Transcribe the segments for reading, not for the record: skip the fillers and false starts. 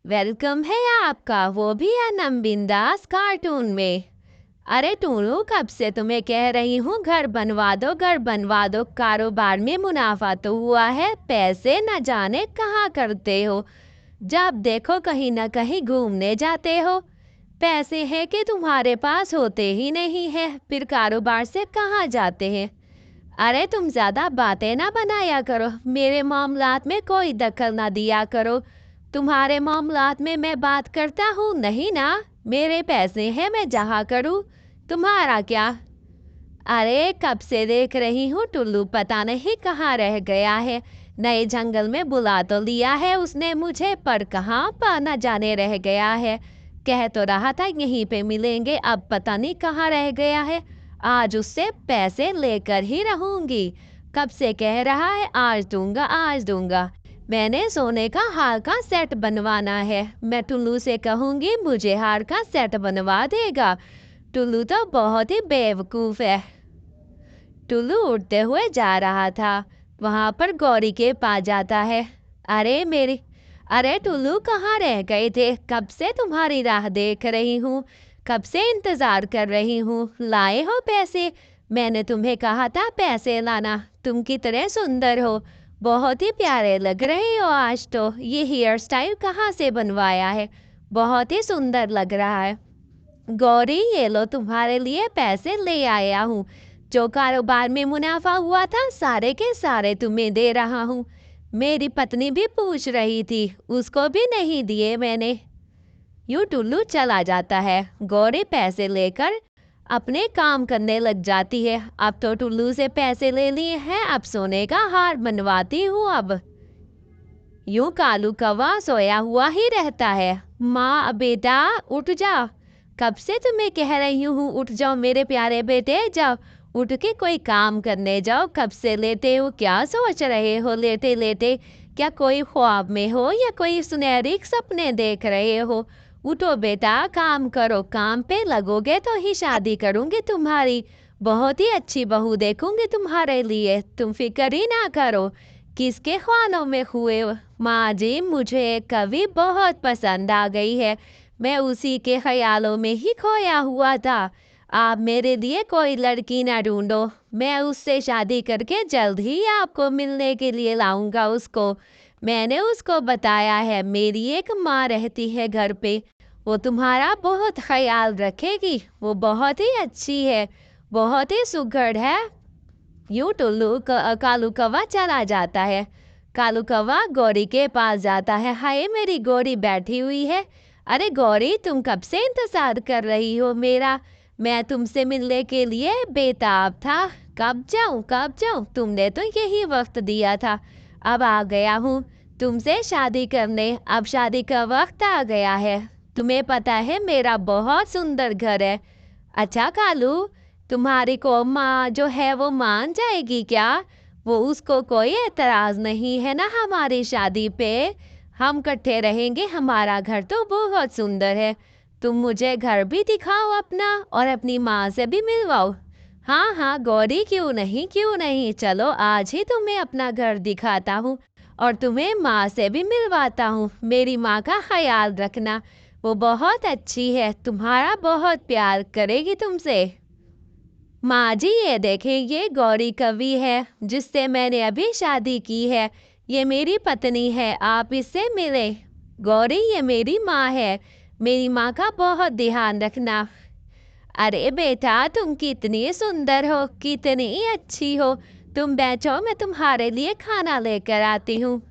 Welcome है आपका, वो भी अनम बिंदास कार्टून में। अरे टूनू, कब से तुम्हें कह रही हूँ घर बनवा दो, घर बनवा दो। कारोबार में मुनाफा तो हुआ है, पैसे न जाने कहाँ करते हो। जब देखो कहीं ना कहीं घूमने जाते हो। पैसे हैं कि तुम्हारे पास होते ही नहीं है, फिर कारोबार से कहाँ जाते हैं। अरे तुम ज्यादा बातें ना बनाया करो, मेरे मामलात में कोई दखल ना दिया करो। तुम्हारे मामलात में मैं बात करता हूँ नहीं ना। मेरे पैसे हैं, मैं जहाँ करूँ। तुम्हारा क्या। अरे कब से देख रही हूँ टुल्लू पता नहीं कहाँ रह गया है। नए जंगल में बुला तो लिया है उसने मुझे, पर कहाँ पर न जाने रह गया है। कह तो रहा था यहीं पे मिलेंगे, अब पता नहीं कहाँ रह गया है। आज उससे पैसे लेकर ही रहूंगी। कब से कह रहा है आज दूंगा आज दूंगा। मैंने सोने का हार का सेट बनवाना है, मैं टुल्लू से कहूंगी मुझे हार का सेट बनवा देगा। टुल्लू तो बहुत ही बेवकूफ है। टुल्लू उड़ते हुए जा रहा था, वहां पर गौरी के पास जाता है। अरे मेरी अरे टुल्लू, कहाँ रह गए थे? कब से तुम्हारी राह देख रही हूँ, कब से इंतजार कर रही हूँ। लाए हो पैसे? मैंने तुम्हें कहा था पैसे लाना। तुम कितने सुंदर हो, बहुत ही प्यारे लग रहे हो आज तो। ये हेयर स्टाइल कहाँ से बनवाया है? बहुत ही सुंदर लग रहा है। गौरी, ये लो तुम्हारे लिए पैसे ले आया हूँ। जो कारोबार में मुनाफा हुआ था सारे के सारे तुम्हें दे रहा हूँ। मेरी पत्नी भी पूछ रही थी, उसको भी नहीं दिए मैंने। यूं टुल्लू चला जाता है। गौरी पैसे लेकर अपने काम करने लग जाती है। अब तो टुल्लू से पैसे ले लिए हैं, अब सोने का हार बनवाती हूँ अब। यूं कालू कौवा सोया हुआ ही रहता है। माँ बेटा उठ जा, कब से तुम्हें कह रही हूँ उठ जाओ मेरे प्यारे बेटे, जाओ उठ के कोई काम करने जाओ। कब से लेटे हो, क्या सोच रहे हो लेटे लेटे? क्या कोई ख्वाब में हो या कोई सुनहरी सपने देख रहे हो? उठो बेटा, काम करो, काम पे लगोगे तो ही शादी करूंगी तुम्हारी। बहुत ही अच्छी बहू देखूंगी तुम्हारे लिए, तुम फिक्र ही ना करो। किसके ख्वानों में हुए हो? माँ जी, मुझे एक कवि बहुत पसंद आ गई है, मैं उसी के ख्यालों में ही खोया हुआ था। आप मेरे लिए कोई लड़की ना ढूंढो, मैं उससे शादी करके जल्द ही आपको मिलने के लिए लाऊंगा उसको। मैंने उसको बताया है मेरी एक माँ रहती है घर पे, वो तुम्हारा बहुत ख्याल रखेगी, वो बहुत ही अच्छी है, बहुत ही सुघड़ है। यूं टुल्लू कालू कौवा चला जाता है। कालू कौवा गौरी के पास जाता है। हाय मेरी गौरी बैठी हुई है। अरे गौरी, तुम कब से इंतजार कर रही हो मेरा? मैं तुमसे मिलने के लिए बेताब था। कब जाऊं, तुमने तो यही वक्त दिया था। अब आ गया हूँ तुमसे शादी करने, अब शादी का वक्त आ गया है। तुम्हें पता है मेरा बहुत सुंदर घर है। अच्छा कालू, तुम्हारी को माँ जो है वो मान जाएगी क्या? वो उसको कोई एतराज नहीं है ना हमारी शादी पे? हम इकट्ठे रहेंगे, हमारा घर तो बहुत सुंदर है। तुम मुझे घर भी दिखाओ अपना, और अपनी माँ से भी मिलवाओ। हाँ हाँ गौरी, क्यों नहीं क्यों नहीं, चलो आज ही तुम्हें अपना घर दिखाता हूँ, और तुम्हें माँ से भी मिलवाता हूँ। मेरी माँ का ख्याल रखना, वो बहुत अच्छी है, तुम्हारा बहुत प्यार करेगी तुमसे। माँ जी, ये देखें, ये गौरी कवि है जिससे मैंने अभी शादी की है। ये मेरी पत्नी है, आप इससे मिले। गौरी, ये मेरी माँ है, मेरी माँ का बहुत ध्यान रखना। अरे बेटा, तुम कितनी सुंदर हो, कितनी अच्छी हो। तुम बैठो, मैं तुम्हारे लिए खाना लेकर आती हूँ।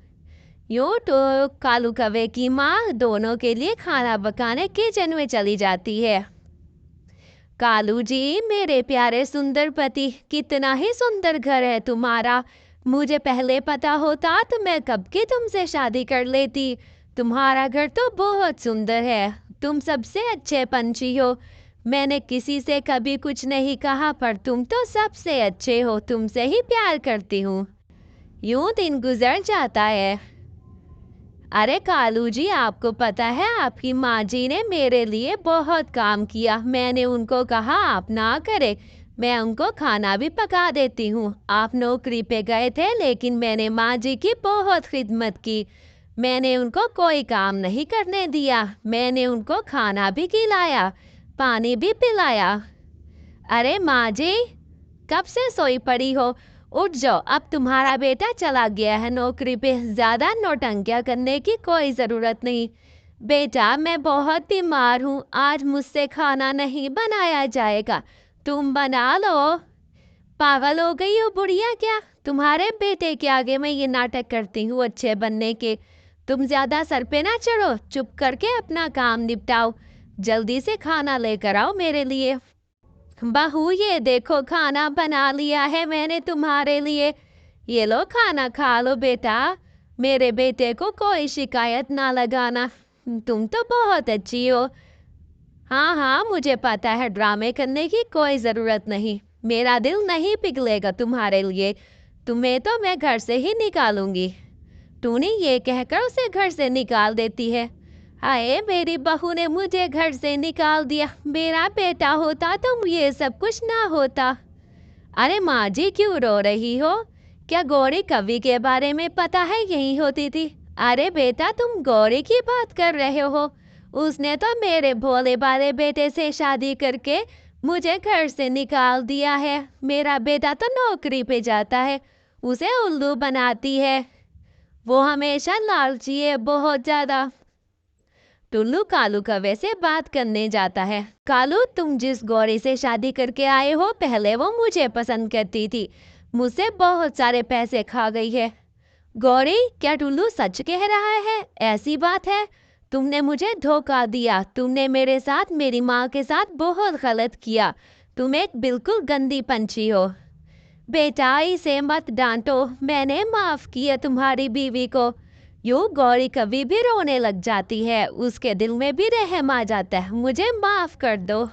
यूं तो कालू कौवे की माँ दोनों के लिए खाना पकाने किचन में चली जाती है। कालू जी, मेरे प्यारे सुंदर पति, कितना ही सुंदर घर है तुम्हारा। मुझे पहले पता होता तो मैं कब की तुमसे शादी कर लेती। तुम्हारा घर तो बहुत सुंदर है, तुम सबसे अच्छे पंछी हो। मैंने किसी से कभी कुछ नहीं कहा, पर तुम तो सबसे अच्छे हो, तुमसे ही प्यार करती हूँ। यूं दिन गुजर जाता है। अरे कालू जी, आपको पता है आपकी माँ जी ने मेरे लिए बहुत काम किया। मैंने उनको कहा आप ना करें, मैं उनको खाना भी पका देती हूँ। आप नौकरी पे गए थे, लेकिन मैंने माँ जी की बहुत खिदमत की। मैंने उनको कोई काम नहीं करने दिया, मैंने उनको खाना भी खिलाया, पानी भी पिलाया। अरे माँ जी, कब से सोई पड़ी हो? उठ जाओ, अब तुम्हारा बेटा चला गया है नौकरी पे, ज़्यादा नौटंकियाँ करने की कोई ज़रूरत नहीं। बेटा मैं बहुत बीमार हूँ, आज मुझसे खाना नहीं बनाया जाएगा, तुम बना लो। पागल हो गई हो बुढ़िया क्या? तुम्हारे बेटे के आगे मैं ये नाटक करती हूँ अच्छे बनने के। तुम ज्यादा सर पे ना चढ़ो, चुप करके अपना काम निपटाओ। जल्दी से खाना लेकर आओ मेरे लिए। बहू ये देखो, खाना बना लिया है मैंने तुम्हारे लिए, ये लो खाना खा लो बेटा। मेरे बेटे को कोई शिकायत ना लगाना, तुम तो बहुत अच्छी हो। हाँ हाँ, मुझे पता है, ड्रामे करने की कोई ज़रूरत नहीं, मेरा दिल नहीं पिघलेगा तुम्हारे लिए, तुम्हें तो मैं घर से ही निकालूंगी। टूनी ये कहकर उसे घर से निकाल देती है। हाय, मेरी बहू ने मुझे घर से निकाल दिया, मेरा बेटा होता तो ये सब कुछ ना होता। अरे माँ जी क्यों रो रही हो? क्या गौरी कवि के बारे में पता है यही होती थी? अरे बेटा तुम गौरी की बात कर रहे हो, उसने तो मेरे भोले भाले बेटे से शादी करके मुझे घर से निकाल दिया है। मेरा बेटा तो नौकरी पे जाता है, उसे उल्लू बनाती है, वो हमेशा लालची है बहुत ज्यादा। टुल्लू कालू का वैसे बात करने जाता है। कालू, तुम जिस गौरी से शादी करके आए हो, पहले वो मुझे पसंद करती थी, मुझसे बहुत सारे पैसे खा गई है। गौरी, क्या टुल्लू सच कह रहा है? ऐसी बात है, तुमने मुझे धोखा दिया, तुमने मेरे साथ, मेरी माँ के साथ बहुत गलत किया, तुम एक बिल्कुल गंदी पंछी हो। बेटा इसे मत डांटो, मैंने माफ किया तुम्हारी बीवी को। यूं गौरी कभी भी रोने लग जाती है, उसके दिल में भी रहम आ जाता है, मुझे माफ कर दो।